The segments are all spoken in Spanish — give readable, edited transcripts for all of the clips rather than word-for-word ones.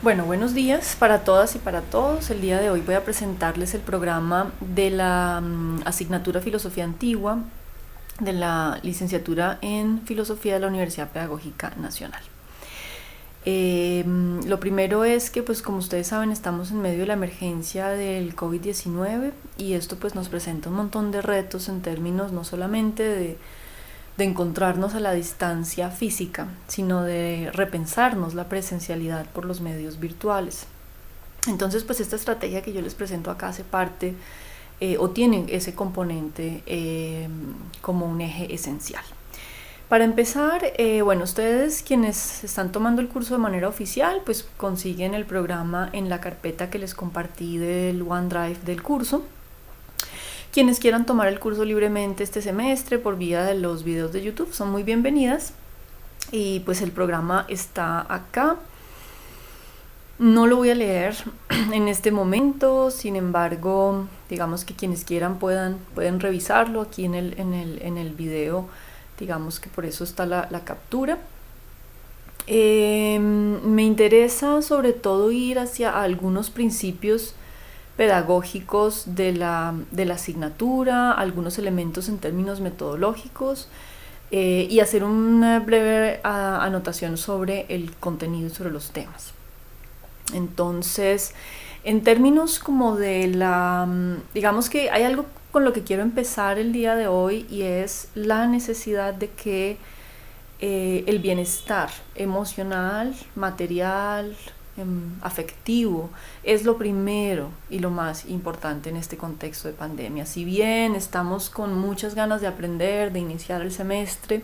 Bueno, buenos días para todas y para todos. El día de hoy voy a presentarles el programa de la asignatura Filosofía Antigua de la licenciatura en Filosofía de la Universidad Pedagógica Nacional. Lo primero es que, pues como ustedes saben, estamos en medio de la emergencia del COVID-19 y esto pues nos presenta un montón de retos en términos no solamente de encontrarnos a la distancia física, sino de repensarnos la presencialidad por los medios virtuales. Entonces, pues esta estrategia que yo les presento acá hace parte o tiene ese componente como un eje esencial. Para empezar, bueno, ustedes quienes están tomando el curso de manera oficial, pues consiguen el programa en la carpeta que les compartí del OneDrive del curso. Quienes quieran tomar el curso libremente este semestre por vía de los videos de YouTube son muy bienvenidas. Y pues el programa está acá. No lo voy a leer en este momento, sin embargo, digamos que quienes quieran pueden revisarlo aquí en el video, digamos que por eso está la captura. Me interesa sobre todo ir hacia algunos principios pedagógicos de la asignatura, algunos elementos en términos metodológicos y hacer una breve anotación sobre el contenido y sobre los temas. Entonces, en términos como de digamos que hay algo con lo que quiero empezar el día de hoy y es la necesidad de que el bienestar emocional, material, afectivo es lo primero y lo más importante en este contexto de pandemia. Si bien estamos con muchas ganas de aprender, de iniciar el semestre,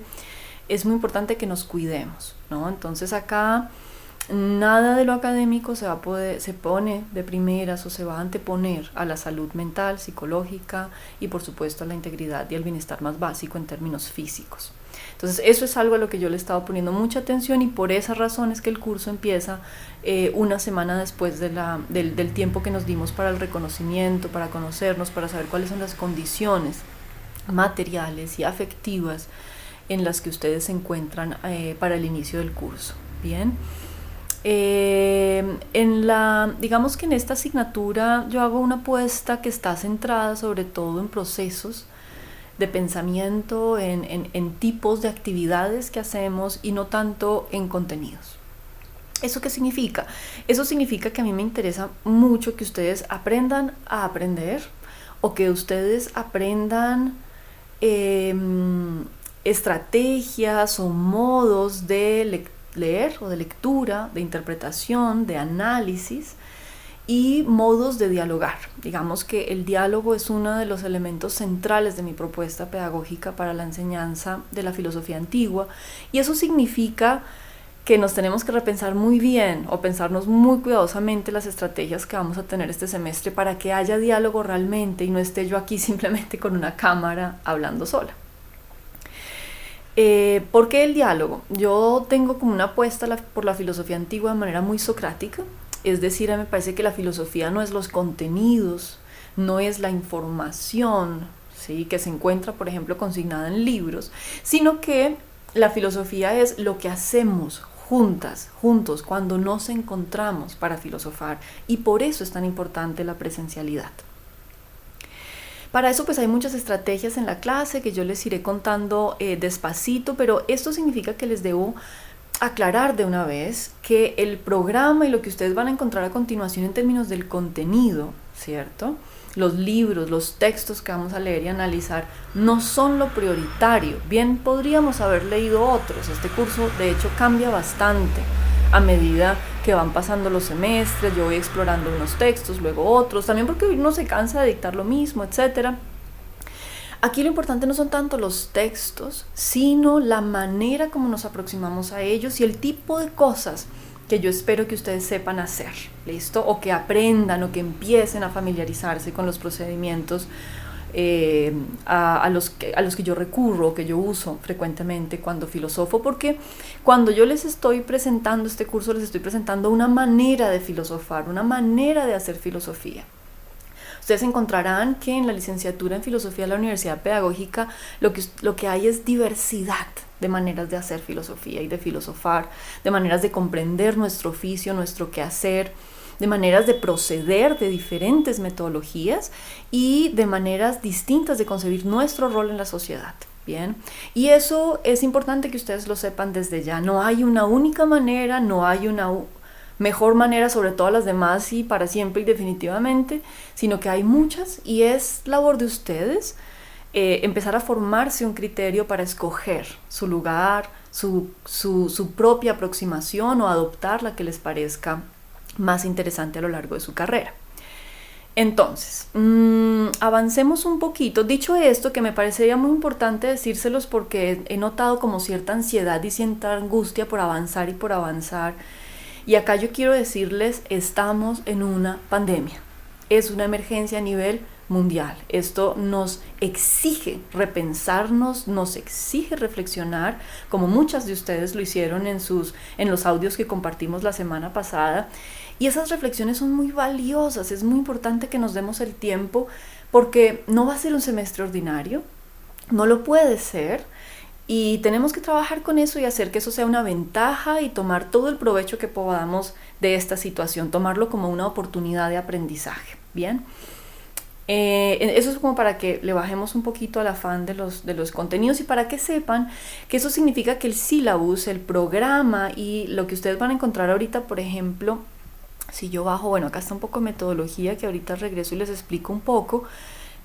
es muy importante que nos cuidemos, ¿no? Entonces acá nada de lo académico se pone de primeras o se va a anteponer a la salud mental, psicológica y por supuesto a la integridad y al bienestar más básico en términos físicos. Entonces eso es algo a lo que yo le he estado poniendo mucha atención y por esa razón es que el curso empieza una semana después del tiempo que nos dimos para el reconocimiento, para conocernos, para saber cuáles son las condiciones materiales y afectivas en las que ustedes se encuentran para el inicio del curso. Bien. Digamos que en esta asignatura yo hago una apuesta que está centrada sobre todo en procesos de pensamiento, en tipos de actividades que hacemos y no tanto en contenidos. ¿Eso qué significa? Eso significa que a mí me interesa mucho que ustedes aprendan a aprender o que ustedes aprendan estrategias o modos de leer o de lectura, de interpretación, de análisis y modos de dialogar. Digamos que el diálogo es uno de los elementos centrales de mi propuesta pedagógica para la enseñanza de la filosofía antigua y eso significa que nos tenemos que repensar muy bien o pensarnos muy cuidadosamente las estrategias que vamos a tener este semestre para que haya diálogo realmente y no esté yo aquí simplemente con una cámara hablando sola. ¿Por qué el diálogo? Yo tengo como una apuesta por la filosofía antigua de manera muy socrática, es decir, a mí me parece que la filosofía no es los contenidos, no es la información, ¿sí?, que se encuentra, por ejemplo, consignada en libros, sino que la filosofía es lo que hacemos juntos, cuando nos encontramos para filosofar, y por eso es tan importante la presencialidad. Para eso pues hay muchas estrategias en la clase que yo les iré contando despacito, pero esto significa que les debo aclarar de una vez que el programa y lo que ustedes van a encontrar a continuación en términos del contenido, ¿cierto?, los libros, los textos que vamos a leer y analizar no son lo prioritario. Bien, podríamos haber leído otros. Este curso de hecho cambia bastante a medida que van pasando los semestres. Yo voy explorando unos textos, luego otros, también porque uno se cansa de dictar lo mismo, etc. Aquí lo importante no son tanto los textos, sino la manera como nos aproximamos a ellos y el tipo de cosas que yo espero que ustedes sepan hacer, ¿listo? O que aprendan o que empiecen a familiarizarse con los procedimientos a los que yo recurro o que yo uso frecuentemente cuando filosofo, porque cuando yo les estoy presentando este curso, les estoy presentando una manera de filosofar, una manera de hacer filosofía. Ustedes encontrarán que en la licenciatura en filosofía de la Universidad Pedagógica lo que hay es diversidad de maneras de hacer filosofía y de filosofar, de maneras de comprender nuestro oficio, nuestro quehacer, de maneras de proceder de diferentes metodologías y de maneras distintas de concebir nuestro rol en la sociedad. Bien, y eso es importante que ustedes lo sepan desde ya. No hay una única manera, no hay una mejor manera sobre todas las demás y para siempre y definitivamente, sino que hay muchas y es labor de ustedes empezar a formarse un criterio para escoger su lugar, su propia aproximación o adoptar la que les parezca más interesante a lo largo de su carrera. Entonces, avancemos un poquito. Dicho esto, que me parecería muy importante decírselos porque he notado como cierta ansiedad y cierta angustia por avanzar y por avanzar. Y acá yo quiero decirles, estamos en una pandemia. Es una emergencia a nivel mundial. Esto nos exige repensarnos, nos exige reflexionar, como muchas de ustedes lo hicieron en los audios que compartimos la semana pasada. Y esas reflexiones son muy valiosas, es muy importante que nos demos el tiempo porque no va a ser un semestre ordinario, no lo puede ser y tenemos que trabajar con eso y hacer que eso sea una ventaja y tomar todo el provecho que podamos de esta situación, tomarlo como una oportunidad de aprendizaje, ¿bien? Eso es como para que le bajemos un poquito al afán de los contenidos y para que sepan que eso significa que el sílabus, el programa y lo que ustedes van a encontrar ahorita, por ejemplo, si yo bajo, bueno, acá está un poco de metodología que ahorita regreso y les explico un poco,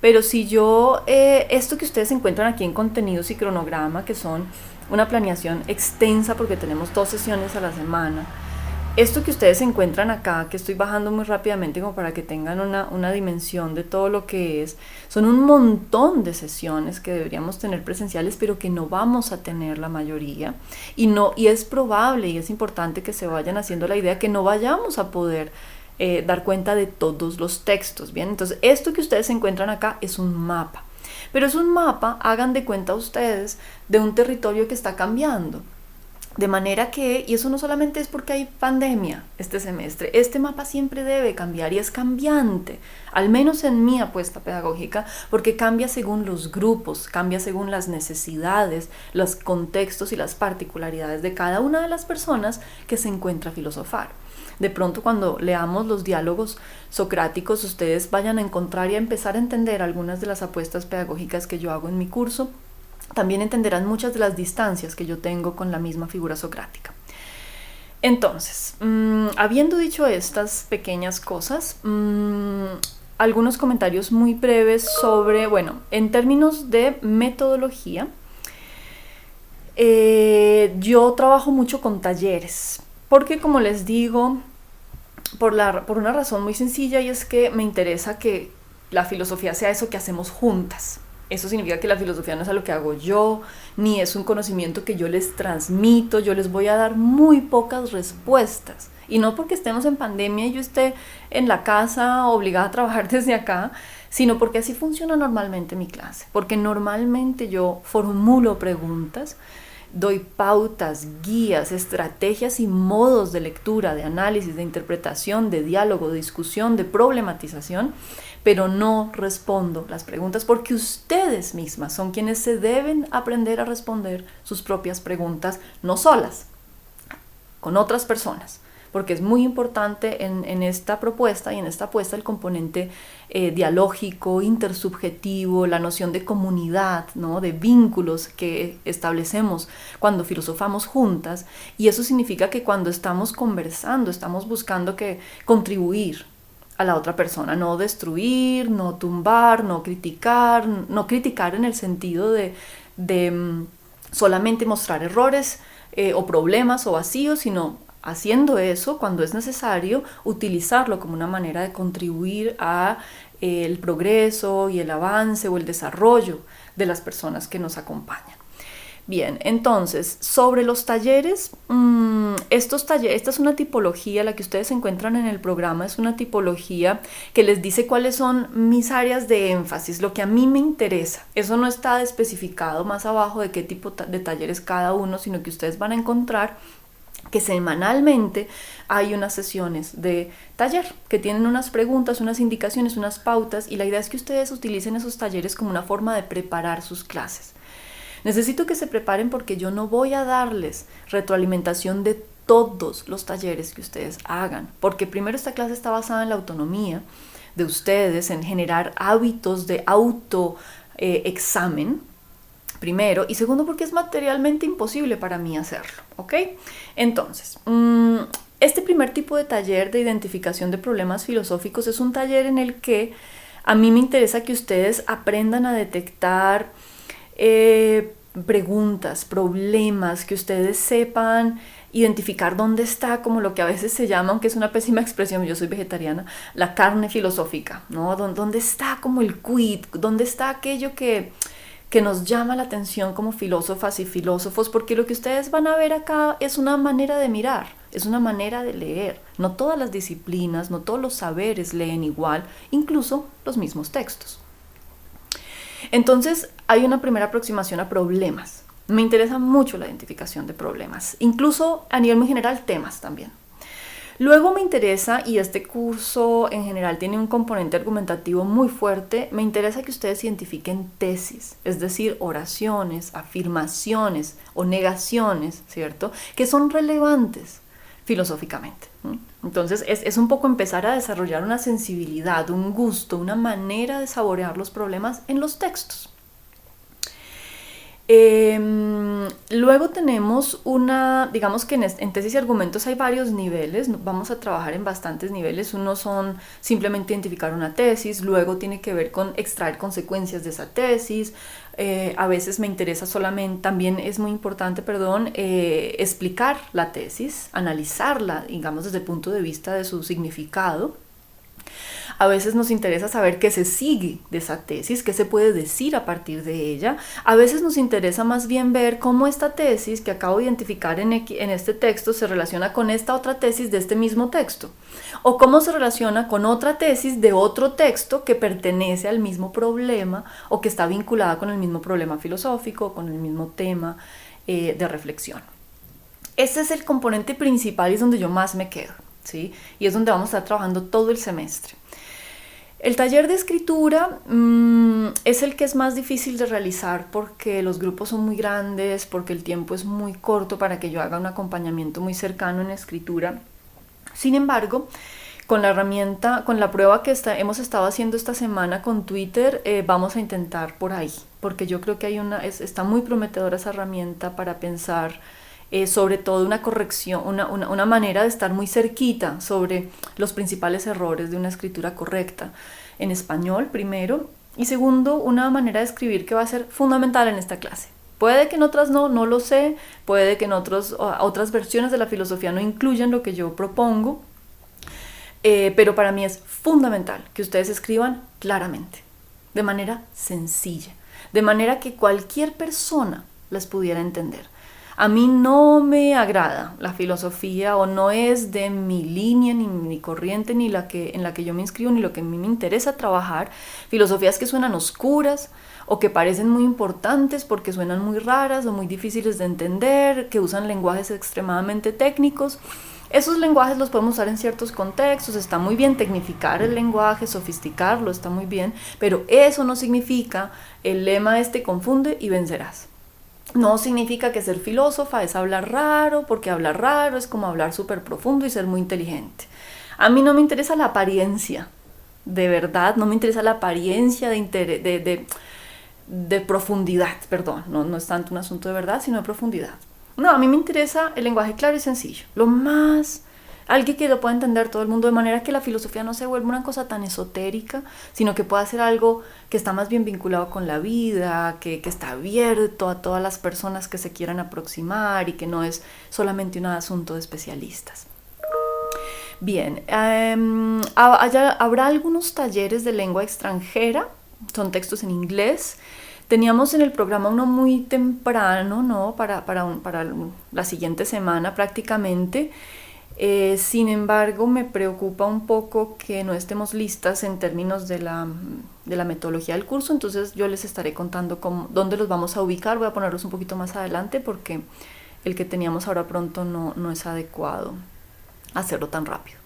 pero si yo, esto que ustedes encuentran aquí en contenidos y cronograma, que son una planeación extensa porque tenemos 2 sesiones a la semana, esto que ustedes encuentran acá, que estoy bajando muy rápidamente como para que tengan una dimensión de todo lo que es, son un montón de sesiones que deberíamos tener presenciales, pero que no vamos a tener la mayoría. Y es probable y es importante que se vayan haciendo la idea que no vayamos a poder dar cuenta de todos los textos, ¿bien? Entonces, esto que ustedes encuentran acá es un mapa. Pero es un mapa, hagan de cuenta ustedes, de un territorio que está cambiando. De manera que, y eso no solamente es porque hay pandemia este semestre, este mapa siempre debe cambiar y es cambiante, al menos en mi apuesta pedagógica, porque cambia según los grupos, cambia según las necesidades, los contextos y las particularidades de cada una de las personas que se encuentra a filosofar. De pronto cuando leamos los diálogos socráticos, ustedes vayan a encontrar y a empezar a entender algunas de las apuestas pedagógicas que yo hago en mi curso. También entenderán muchas de las distancias que yo tengo con la misma figura socrática. Entonces, habiendo dicho estas pequeñas cosas, algunos comentarios muy breves sobre, bueno, en términos de metodología, yo trabajo mucho con talleres, porque como les digo, por una razón muy sencilla, y es que me interesa que la filosofía sea eso que hacemos juntas. Eso significa que la filosofía no es algo que hago yo, ni es un conocimiento que yo les transmito. Yo les voy a dar muy pocas respuestas. Y no porque estemos en pandemia y yo esté en la casa obligada a trabajar desde acá, sino porque así funciona normalmente mi clase. Porque normalmente yo formulo preguntas, doy pautas, guías, estrategias y modos de lectura, de análisis, de interpretación, de diálogo, de discusión, de problematización, pero no respondo las preguntas porque ustedes mismas son quienes se deben aprender a responder sus propias preguntas, no solas, con otras personas, porque es muy importante en esta propuesta y en esta apuesta el componente dialógico, intersubjetivo, la noción de comunidad, ¿no? De vínculos que establecemos cuando filosofamos juntas, y eso significa que cuando estamos conversando estamos buscando contribuir a la otra persona, no destruir, no tumbar, no criticar en el sentido de solamente mostrar errores o problemas o vacíos, sino haciendo eso cuando es necesario, utilizarlo como una manera de contribuir a el progreso y el avance o el desarrollo de las personas que nos acompañan. Bien, entonces, sobre los talleres, esta es una tipología, la que ustedes encuentran en el programa, es una tipología que les dice cuáles son mis áreas de énfasis, lo que a mí me interesa. Eso no está especificado más abajo de qué tipo de talleres cada uno, sino que ustedes van a encontrar que semanalmente hay unas sesiones de taller que tienen unas preguntas, unas indicaciones, unas pautas, y la idea es que ustedes utilicen esos talleres como una forma de preparar sus clases. Necesito que se preparen porque yo no voy a darles retroalimentación de todos los talleres que ustedes hagan, porque primero esta clase está basada en la autonomía de ustedes, en generar hábitos de autoexamen, primero, y segundo porque es materialmente imposible para mí hacerlo, ¿ok? Entonces, este primer tipo de taller de identificación de problemas filosóficos es un taller en el que a mí me interesa que ustedes aprendan a detectar preguntas, problemas, que ustedes sepan identificar dónde está, como lo que a veces se llama, aunque es una pésima expresión, yo soy vegetariana, la carne filosófica, ¿no? ¿Dónde está como el quid? ¿Dónde está aquello que nos llama la atención como filósofas y filósofos? Porque lo que ustedes van a ver acá es una manera de mirar, es una manera de leer. No todas las disciplinas, no todos los saberes leen igual, incluso los mismos textos. Entonces, hay una primera aproximación a problemas. Me interesa mucho la identificación de problemas, incluso a nivel muy general, temas también. Luego me interesa, y este curso en general tiene un componente argumentativo muy fuerte, me interesa que ustedes identifiquen tesis, es decir, oraciones, afirmaciones o negaciones, ¿cierto?, que son relevantes filosóficamente. Entonces es un poco empezar a desarrollar una sensibilidad, un gusto, una manera de saborear los problemas en los textos. Luego tenemos digamos que en tesis y argumentos hay varios niveles, vamos a trabajar en bastantes niveles. Uno son simplemente identificar una tesis, luego tiene que ver con extraer consecuencias de esa tesis. A veces me interesa solamente, también es muy importante, explicar la tesis, analizarla, digamos, desde el punto de vista de su significado. A veces nos interesa saber qué se sigue de esa tesis, qué se puede decir a partir de ella. A veces nos interesa más bien ver cómo esta tesis que acabo de identificar en este texto se relaciona con esta otra tesis de este mismo texto, o cómo se relaciona con otra tesis de otro texto que pertenece al mismo problema o que está vinculada con el mismo problema filosófico, con el mismo tema de reflexión. Ese es el componente principal y es donde yo más me quedo, ¿sí? Y es donde vamos a estar trabajando todo el semestre. El taller de escritura es el que es más difícil de realizar porque los grupos son muy grandes, porque el tiempo es muy corto para que yo haga un acompañamiento muy cercano en escritura. Sin embargo, con la herramienta, con la prueba que hemos estado haciendo esta semana con Twitter, vamos a intentar por ahí, porque yo creo que está muy prometedora esa herramienta para pensar sobre todo una corrección, una manera de estar muy cerquita sobre los principales errores de una escritura correcta en español, primero, y segundo, una manera de escribir que va a ser fundamental en esta clase. Puede que en otras no lo sé, puede que en otras versiones de la filosofía no incluyan lo que yo propongo, pero para mí es fundamental que ustedes escriban claramente, de manera sencilla, de manera que cualquier persona las pudiera entender. A mí no me agrada la filosofía, o no es de mi línea, ni mi corriente, ni en la que yo me inscribo, ni lo que a mí me interesa trabajar. Filosofías que suenan oscuras o que parecen muy importantes porque suenan muy raras o muy difíciles de entender, que usan lenguajes extremadamente técnicos. Esos lenguajes los podemos usar en ciertos contextos, está muy bien tecnificar el lenguaje, sofisticarlo, está muy bien, pero eso no significa el lema confunde y vencerás. No significa que ser filósofa es hablar raro, porque hablar raro es como hablar súper profundo y ser muy inteligente. A mí no me interesa la apariencia, de verdad, no me interesa la apariencia de profundidad, perdón, no es tanto un asunto de verdad, sino de profundidad. No, a mí me interesa el lenguaje claro y sencillo, alguien que lo pueda entender todo el mundo, de manera que la filosofía no se vuelva una cosa tan esotérica, sino que pueda ser algo que está más bien vinculado con la vida, que está abierto a todas las personas que se quieran aproximar y que no es solamente un asunto de especialistas. Bien, habrá algunos talleres de lengua extranjera, son textos en inglés. Teníamos en el programa uno muy temprano, ¿no? Para la siguiente semana prácticamente. Sin embargo, me preocupa un poco que no estemos listas en términos de la metodología del curso, entonces yo les estaré contando dónde los vamos a ubicar. Voy a ponerlos un poquito más adelante porque el que teníamos ahora pronto no es adecuado hacerlo tan rápido.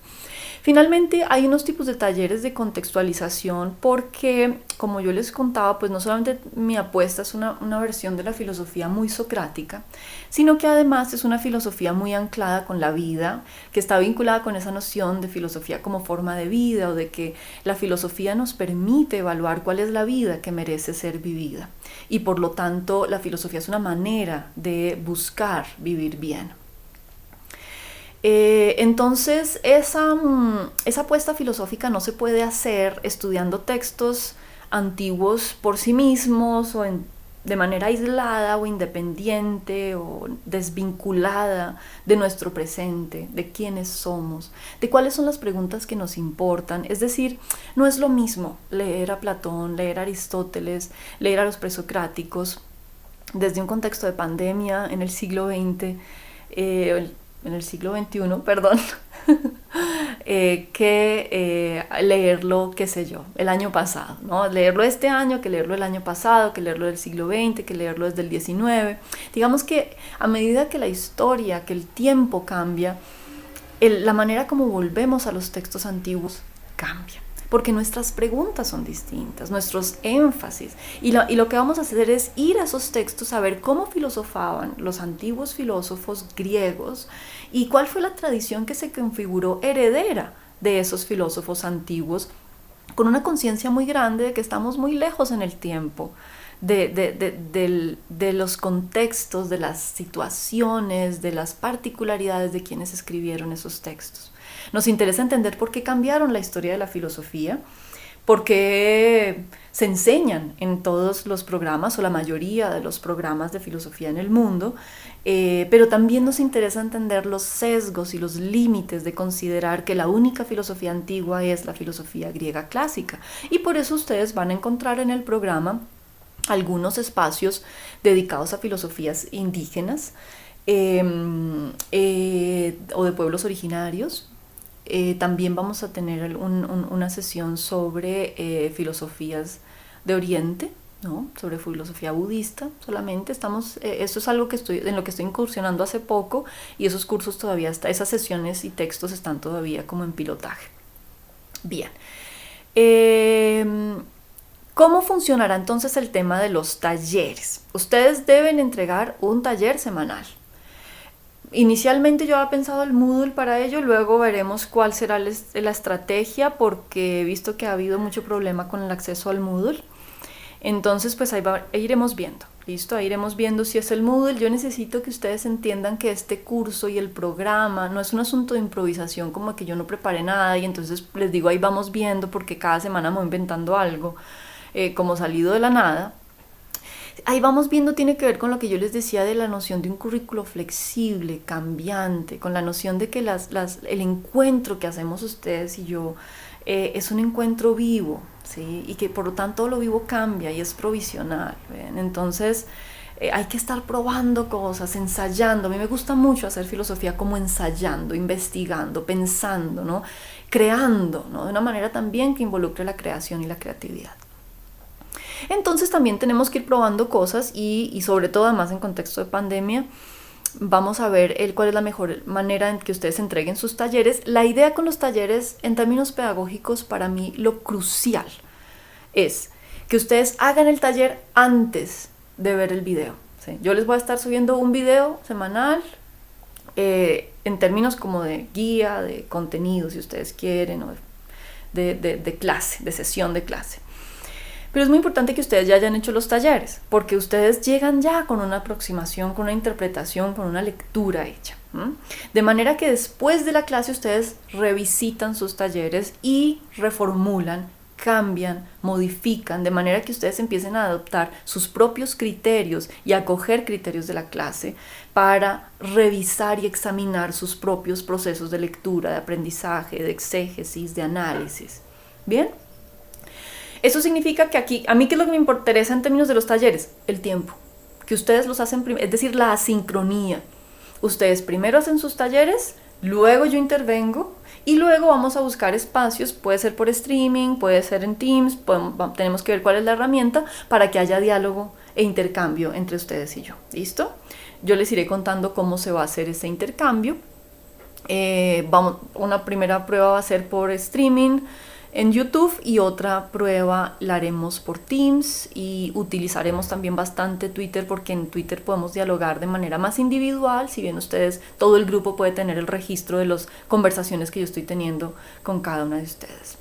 Finalmente, hay unos tipos de talleres de contextualización porque, como yo les contaba, pues no solamente mi apuesta es una versión de la filosofía muy socrática, sino que además es una filosofía muy anclada con la vida, que está vinculada con esa noción de filosofía como forma de vida, o de que la filosofía nos permite evaluar cuál es la vida que merece ser vivida. Y por lo tanto, la filosofía es una manera de buscar vivir bien. Entonces esa apuesta filosófica no se puede hacer estudiando textos antiguos por sí mismos o de manera aislada o independiente o desvinculada de nuestro presente, de quiénes somos, de cuáles son las preguntas que nos importan. Es decir, no es lo mismo leer a Platón, leer a Aristóteles, leer a los presocráticos desde un contexto de pandemia en el siglo XX, en el siglo XXI, perdón, que leerlo, qué sé yo, el año pasado, ¿no? Leerlo este año, que leerlo el año pasado, que leerlo del siglo XX, que leerlo desde el XIX. Digamos que a medida que la historia, que el tiempo cambia, la manera como volvemos a los textos antiguos cambia. Porque nuestras preguntas son distintas, nuestros énfasis. Y lo que vamos a hacer es ir a esos textos a ver cómo filosofaban los antiguos filósofos griegos y cuál fue la tradición que se configuró heredera de esos filósofos antiguos, con una conciencia muy grande de que estamos muy lejos en el tiempo, de los contextos, de las situaciones, de las particularidades de quienes escribieron esos textos. Nos interesa entender por qué cambiaron la historia de la filosofía, por qué se enseñan en todos los programas o la mayoría de los programas de filosofía en el mundo, pero también nos interesa entender los sesgos y los límites de considerar que la única filosofía antigua es la filosofía griega clásica. Y por eso ustedes van a encontrar en el programa algunos espacios dedicados a filosofías indígenas o de pueblos originarios. También vamos a tener una sesión sobre filosofías de Oriente, ¿no? Sobre filosofía budista solamente. Esto es algo en lo que estoy incursionando hace poco, y esos cursos todavía esas sesiones y textos están todavía como en pilotaje. Bien. ¿Cómo funcionará entonces el tema de los talleres? Ustedes deben entregar un taller semanal. Inicialmente yo había pensado el Moodle para ello, luego veremos cuál será la estrategia, porque he visto que ha habido mucho problema con el acceso al Moodle. Entonces pues ahí iremos viendo, ¿listo? Ahí iremos viendo si es el Moodle. Yo necesito que ustedes entiendan que este curso y el programa no es un asunto de improvisación, como que yo no preparé nada y entonces les digo ahí vamos viendo, porque cada semana me voy inventando algo como salido de la nada. Ahí vamos viendo tiene que ver con lo que yo les decía de la noción de un currículo flexible, cambiante, con la noción de que el encuentro que hacemos ustedes y yo es un encuentro vivo, ¿sí? Y que por lo tanto lo vivo cambia y es provisional, ¿ven? Entonces hay que estar probando cosas, ensayando. A mí me gusta mucho hacer filosofía como ensayando, investigando, pensando, ¿no? Creando, ¿no? De una manera también que involucre la creación y la creatividad. Entonces también tenemos que ir probando cosas y sobre todo además en contexto de pandemia vamos a ver cuál es la mejor manera en que ustedes entreguen sus talleres. La idea con los talleres en términos pedagógicos, para mí lo crucial es que ustedes hagan el taller antes de ver el video, ¿sí? Yo les voy a estar subiendo un video semanal en términos como de guía, de contenido si ustedes quieren, o de clase, de sesión de clase. Pero es muy importante que ustedes ya hayan hecho los talleres, porque ustedes llegan ya con una aproximación, con una interpretación, con una lectura hecha. De manera que después de la clase ustedes revisitan sus talleres y reformulan, cambian, modifican, de manera que ustedes empiecen a adoptar sus propios criterios y a coger criterios de la clase para revisar y examinar sus propios procesos de lectura, de aprendizaje, de exégesis, de análisis. ¿Bien? Eso significa que aquí, a mí ¿qué es lo que me interesa en términos de los talleres? El tiempo, que ustedes los hacen primero, es decir, la asincronía. Ustedes primero hacen sus talleres, luego yo intervengo y luego vamos a buscar espacios, puede ser por streaming, puede ser en Teams, tenemos que ver cuál es la herramienta para que haya diálogo e intercambio entre ustedes y yo. ¿Listo? Yo les iré contando cómo se va a hacer ese intercambio. Una primera prueba va a ser por streaming en YouTube y otra prueba la haremos por Teams, y utilizaremos también bastante Twitter, porque en Twitter podemos dialogar de manera más individual, si bien ustedes, todo el grupo puede tener el registro de las conversaciones que yo estoy teniendo con cada una de ustedes.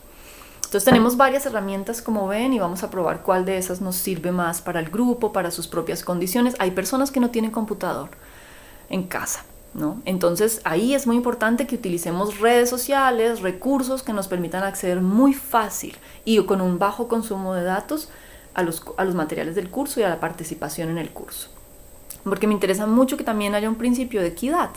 Entonces tenemos varias herramientas, como ven, y vamos a probar cuál de esas nos sirve más para el grupo, para sus propias condiciones. Hay personas que no tienen computador en casa, ¿no? Entonces ahí es muy importante que utilicemos redes sociales, recursos que nos permitan acceder muy fácil y con un bajo consumo de datos a los materiales del curso y a la participación en el curso. Porque me interesa mucho que también haya un principio de equidad.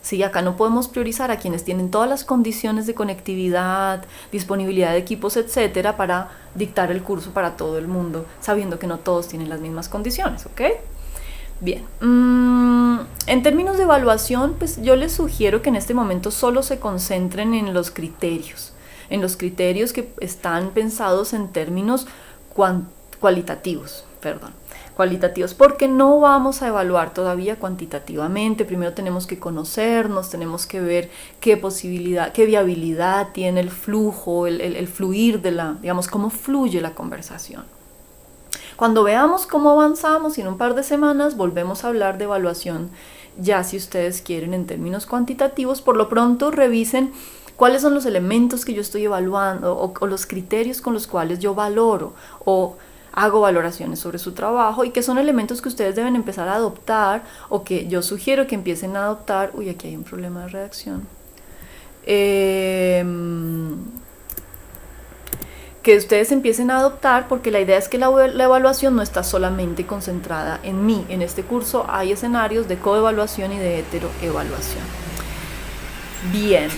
Sí, acá no podemos priorizar a quienes tienen todas las condiciones de conectividad, disponibilidad de equipos, etcétera, para dictar el curso para todo el mundo, sabiendo que no todos tienen las mismas condiciones, ¿ok? Bien, en términos de evaluación, pues yo les sugiero que en este momento solo se concentren en los criterios que están pensados en términos cualitativos, porque no vamos a evaluar todavía cuantitativamente. Primero tenemos que conocernos, tenemos que ver qué viabilidad tiene el flujo, el fluir digamos, cómo fluye la conversación. Cuando veamos cómo avanzamos y en un par de semanas volvemos a hablar de evaluación, ya si ustedes quieren en términos cuantitativos. Por lo pronto revisen cuáles son los elementos que yo estoy evaluando o los criterios con los cuales yo valoro o hago valoraciones sobre su trabajo, y que son elementos que ustedes deben empezar a adoptar o que yo sugiero que empiecen a adoptar. Uy, aquí hay un problema de redacción. Que ustedes empiecen a adoptar, porque la idea es que la evaluación no está solamente concentrada en mí. En este curso hay escenarios de coevaluación y de heteroevaluación. Bien,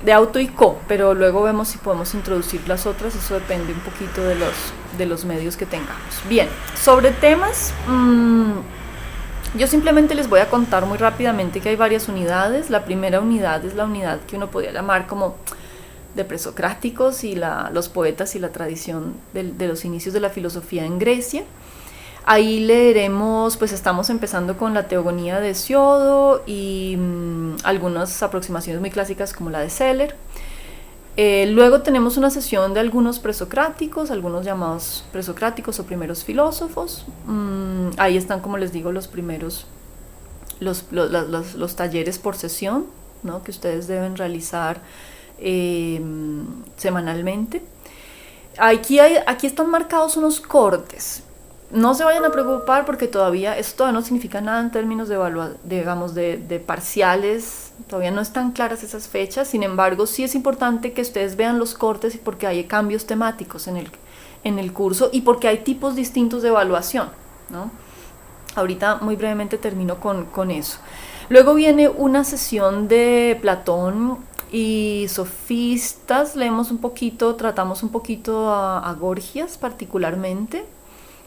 de auto y co, pero luego vemos si podemos introducir las otras. Eso depende un poquito de los medios que tengamos. Bien, sobre temas, yo simplemente les voy a contar muy rápidamente que hay varias unidades. La primera unidad es la unidad que uno podría llamar como de presocráticos y los poetas y la tradición de los inicios de la filosofía en Grecia. Ahí leeremos, pues estamos empezando con la Teogonía de Hesiodo y algunas aproximaciones muy clásicas como la de Seller. Luego tenemos una sesión de algunos presocráticos, algunos llamados presocráticos o primeros filósofos. Ahí están, como les digo, los primeros, los talleres por sesión, ¿no?, que ustedes deben realizar semanalmente. Aquí están marcados unos cortes. No se vayan a preocupar, porque esto no significa nada en términos de parciales. Todavía no están claras esas fechas. Sin embargo, sí es importante que ustedes vean los cortes, porque hay cambios temáticos en el curso y porque hay tipos distintos de evaluación, ¿no? Ahorita muy brevemente termino con eso. Luego viene una sesión de Platón y sofistas. Tratamos un poquito a Gorgias particularmente.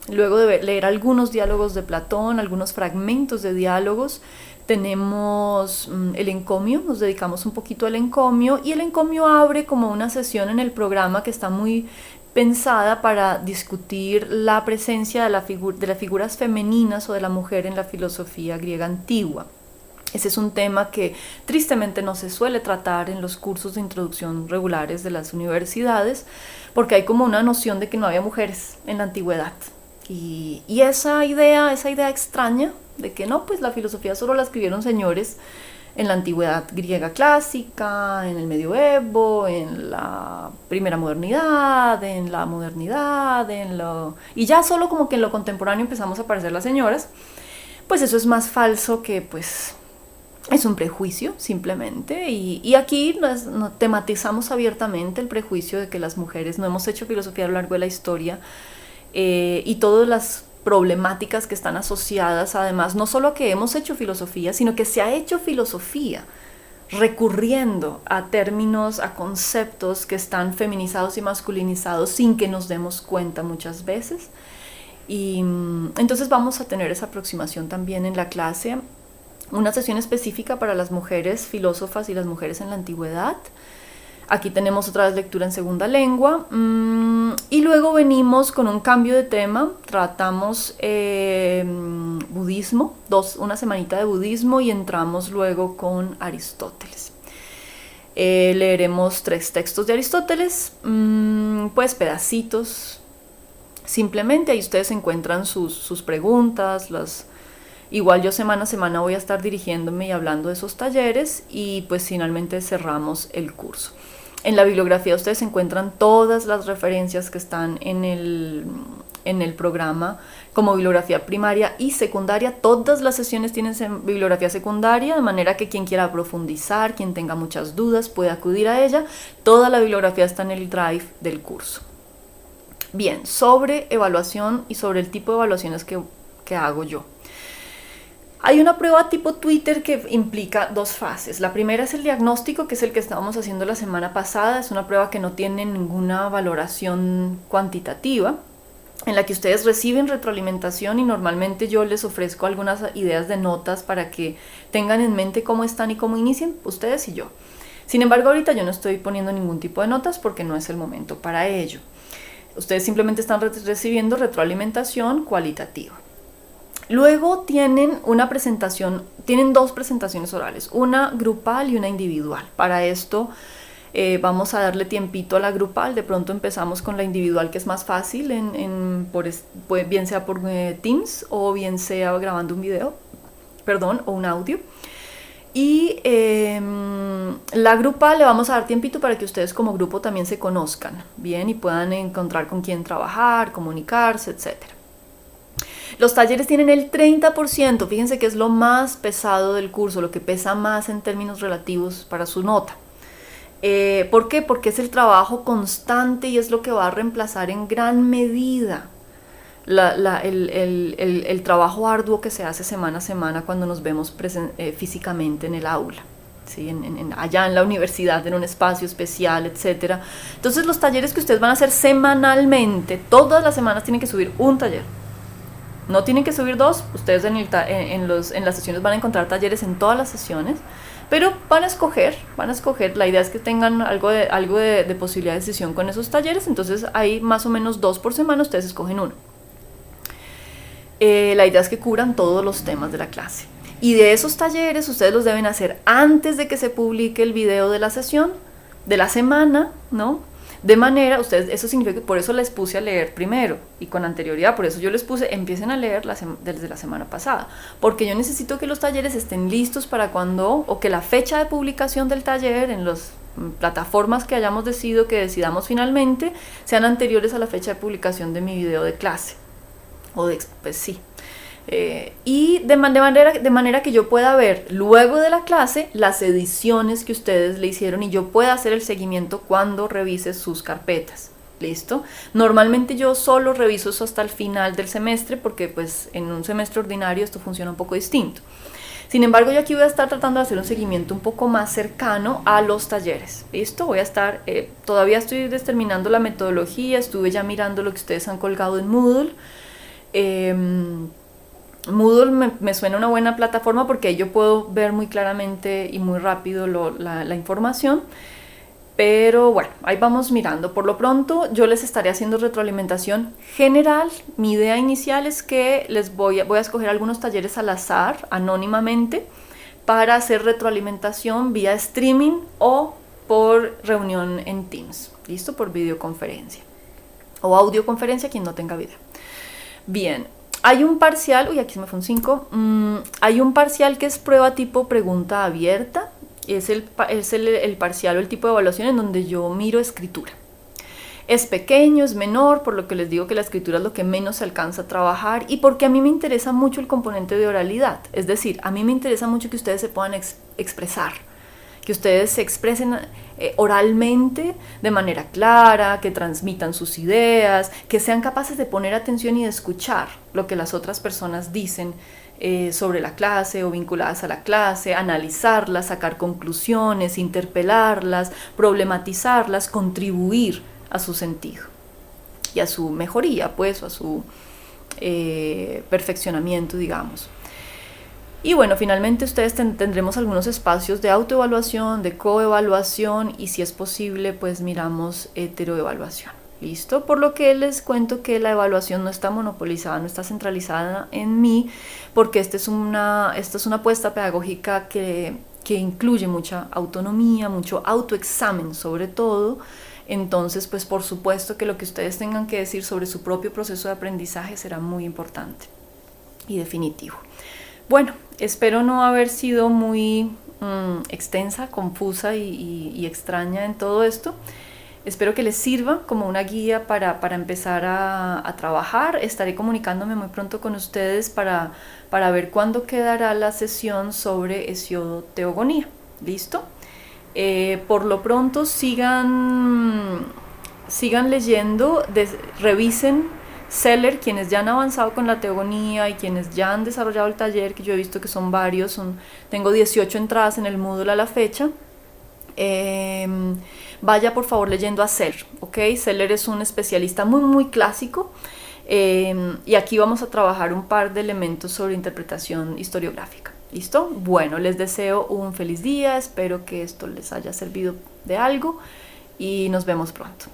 Luego de leer algunos diálogos de Platón, algunos fragmentos de diálogos, tenemos el encomio. Nos dedicamos un poquito al encomio, y el encomio abre como una sesión en el programa que está muy pensada para discutir la presencia de las figuras femeninas o de la mujer en la filosofía griega antigua. Ese es un tema que tristemente no se suele tratar en los cursos de introducción regulares de las universidades, porque hay como una noción de que no había mujeres en la antigüedad. Y esa idea extraña de que no, pues la filosofía solo la escribieron señores en la antigüedad griega clásica, en el medioevo, en la primera modernidad, en la modernidad, y ya solo como que en lo contemporáneo empezamos a aparecer las señoras. Pues eso es más falso que, pues, es un prejuicio simplemente, y aquí nos tematizamos abiertamente el prejuicio de que las mujeres no hemos hecho filosofía a lo largo de la historia, y todas las problemáticas que están asociadas, además, no solo a que hemos hecho filosofía, sino que se ha hecho filosofía recurriendo a términos, a conceptos que están feminizados y masculinizados sin que nos demos cuenta muchas veces. Y entonces vamos a tener esa aproximación también en la clase. Una sesión específica para las mujeres filósofas y las mujeres en la antigüedad. Aquí tenemos otra vez lectura en segunda lengua. Y luego venimos con un cambio de tema. Tratamos budismo, una semanita de budismo y entramos luego con Aristóteles. Leeremos 3 textos de Aristóteles, pues pedacitos. Simplemente ahí ustedes encuentran sus preguntas, igual yo semana a semana voy a estar dirigiéndome y hablando de esos talleres y pues finalmente cerramos el curso. En la bibliografía ustedes encuentran todas las referencias que están en el programa como bibliografía primaria y secundaria. Todas las sesiones tienen bibliografía secundaria, de manera que quien quiera profundizar, quien tenga muchas dudas, puede acudir a ella. Toda la bibliografía está en el drive del curso. Bien, sobre evaluación y sobre el tipo de evaluaciones que hago yo. Hay una prueba tipo Twitter que implica 2 fases. La primera es el diagnóstico, que es el que estábamos haciendo la semana pasada. Es una prueba que no tiene ninguna valoración cuantitativa, en la que ustedes reciben retroalimentación y normalmente yo les ofrezco algunas ideas de notas para que tengan en mente cómo están y cómo inician ustedes y yo. Sin embargo, ahorita yo no estoy poniendo ningún tipo de notas porque no es el momento para ello. Ustedes simplemente están recibiendo retroalimentación cualitativa. Luego tienen tienen 2 presentaciones orales, una grupal y una individual. Para esto vamos a darle tiempito a la grupal. De pronto empezamos con la individual, que es más fácil, bien sea por Teams o bien sea grabando un video, o un audio. Y la grupal le vamos a dar tiempito para que ustedes como grupo también se conozcan bien y puedan encontrar con quién trabajar, comunicarse, etc. Los talleres tienen el 30%, fíjense que es lo más pesado del curso, lo que pesa más en términos relativos para su nota. ¿Por qué? Porque es el trabajo constante y es lo que va a reemplazar en gran medida el trabajo arduo que se hace semana a semana cuando nos vemos físicamente en el aula, ¿sí? Allá en la universidad, en un espacio especial, etc. Entonces los talleres que ustedes van a hacer semanalmente, todas las semanas tienen que subir un taller. No tienen que subir 2, ustedes en las sesiones van a encontrar talleres en todas las sesiones, pero van a escoger, la idea es que tengan algo de posibilidad de decisión con esos talleres, entonces hay más o menos 2 por semana, ustedes escogen uno. La idea es que cubran todos los temas de la clase. Y de esos talleres ustedes los deben hacer antes de que se publique el video de la sesión, de la semana, ¿no? De manera, eso significa que por eso les puse a leer primero y con anterioridad, por eso yo les puse, empiecen a leer desde la semana pasada, porque yo necesito que los talleres estén listos para o que la fecha de publicación del taller en las plataformas que hayamos decidamos finalmente, sean anteriores a la fecha de publicación de mi video de clase, y de manera que yo pueda ver luego de la clase las ediciones que ustedes le hicieron y yo pueda hacer el seguimiento cuando revise sus carpetas. ¿Listo? Normalmente yo solo reviso eso hasta el final del semestre porque pues en un semestre ordinario esto funciona un poco distinto. Sin embargo, yo aquí voy a estar tratando de hacer un seguimiento un poco más cercano a los talleres. ¿Listo? Voy a estar, todavía estoy determinando la metodología, estuve ya mirando lo que ustedes han colgado en Moodle. Moodle me suena una buena plataforma porque ahí yo puedo ver muy claramente y muy rápido la información, pero bueno, ahí vamos mirando. Por lo pronto yo les estaré haciendo retroalimentación general. Mi idea inicial es que voy a escoger algunos talleres al azar, anónimamente, para hacer retroalimentación vía streaming o por reunión en Teams, ¿listo? Por videoconferencia o audioconferencia, quien no tenga video. Bien. Hay un parcial, aquí se me fue un 5, hay un parcial que es prueba tipo pregunta abierta, es el parcial o el tipo de evaluación en donde yo miro escritura. Es pequeño, es menor, por lo que les digo que la escritura es lo que menos se alcanza a trabajar y porque a mí me interesa mucho el componente de oralidad, es decir, a mí me interesa mucho que ustedes se puedan expresar, que ustedes se expresen oralmente de manera clara, que transmitan sus ideas, que sean capaces de poner atención y de escuchar lo que las otras personas dicen sobre la clase o vinculadas a la clase, analizarlas, sacar conclusiones, interpelarlas, problematizarlas, contribuir a su sentido y a su mejoría, pues, o a su perfeccionamiento, digamos. Y bueno, finalmente ustedes tendremos algunos espacios de autoevaluación, de coevaluación y si es posible, pues miramos heteroevaluación. ¿Listo? Por lo que les cuento que la evaluación no está monopolizada, no está centralizada en mí, porque esta es una apuesta pedagógica que incluye mucha autonomía, mucho autoexamen sobre todo. Entonces, pues por supuesto que lo que ustedes tengan que decir sobre su propio proceso de aprendizaje será muy importante y definitivo. Bueno, espero no haber sido muy extensa, confusa y extraña en todo esto. Espero que les sirva como una guía para empezar a trabajar. Estaré comunicándome muy pronto con ustedes para ver cuándo quedará la sesión sobre hesiodoteogonía. ¿Listo? Por lo pronto sigan leyendo, revisen Seller, quienes ya han avanzado con la teogonía y quienes ya han desarrollado el taller, que yo he visto que son varios, tengo 18 entradas en el Moodle a la fecha. Vaya por favor leyendo a Seller, ¿ok? Seller es un especialista muy clásico y aquí vamos a trabajar un par de elementos sobre interpretación historiográfica. ¿Listo? Bueno, les deseo un feliz día, espero que esto les haya servido de algo y nos vemos pronto.